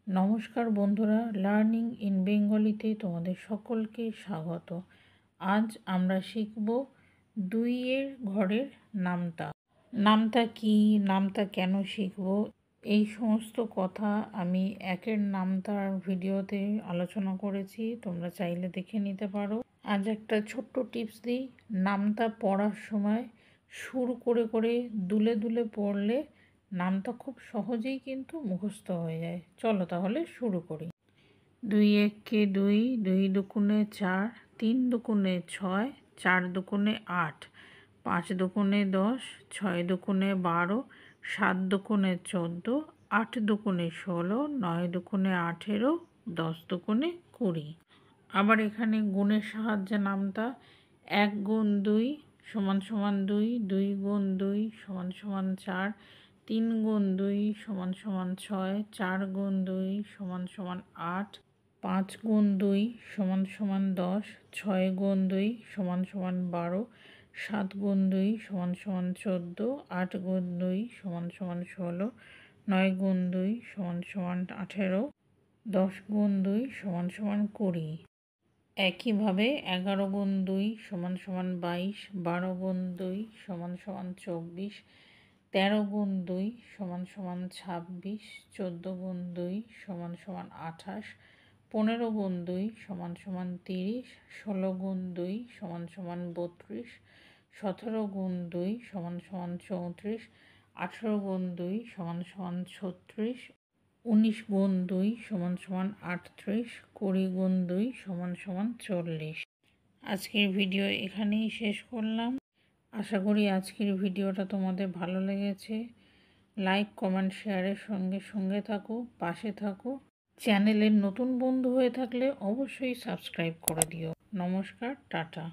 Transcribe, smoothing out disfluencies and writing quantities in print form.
নমস্কার বন্ধুরা, learning in বেঙ্গলিতে তোমাদের সকলকে স্বাগত। আজ আমরা শিখব 2 ঘরের নামতা। নামতা কি, নামতা কেন শিখব, এই সমস্ত কথা আমি 1 নামতার ভিডিওতে আলোচনা করেছি, তোমরা চাইলে দেখে নিতে পারো। আজ একটা ছোট্ট টিপস দিই। নামতা পড়ার সময় সুর করে করে দুলে দুলে পড়লে নামতা খুব সহজেই কিন্তু মুখস্থ হয়ে যায়। চলো তাহলে শুরু করি। 2 একে 2, 2 দুগুণে 4, 3 দুগুণে 6, 4 দুগুণে 8, 5 দুগুণে 10, 6 দুগুণে 12, 7 দুগুণে 14, 8 দুগুণে 16, 9 দুগুণে 18, 10 দুগুণে 20। আবার এখানে গুণের সাহায্যে নামতা 1 গুণ 2 সমান সমান 2, 2 গুণ 2 সমান সমান 4, 3 গুণ 2 সমান সমান 6, 4 গুণ 2 সমান সমান 8, 5 গুণ 2 সমান সমান 10, 6 গুণ 2 সমান সমান 12, 7 গুণ 2 সমান সমান 14, 8 গুণ 2 সমান সমান 16, 9 গুণ 2 সমান সমান 18, 10 গুণ 2 সমান সমান 20। একইভাবে 11 গুণ 2 সমান সমান 22, 12 গুণ 2 সমান সমান 24, 13 গুণ 2 সমান সমান 26, 14 গুণ 2 সমান সমান 28, 15 গুণ 2 সমান সমান 30, 16 গুণ 2 সমান সমান 32, 17 গুণ 2 সমান সমান 34, 18 গুণ 2 সমান সমান 36, 19 গুণ 2 সমান সমান 38, 20 গুণ 2 সমান সমান 40। আজকের ভিডিও এখানেই শেষ করলাম। আশা করি আজকের ভিডিওটা তোমাদের ভালো লেগেছে। লাইক, কমেন্ট, শেয়ারের সঙ্গে সঙ্গে থাকো, পাশে থাকো। চ্যানেলের নতুন বন্ধু হয়ে থাকলে অবশ্যই সাবস্ক্রাইব করে দিও। নমস্কার, টাটা।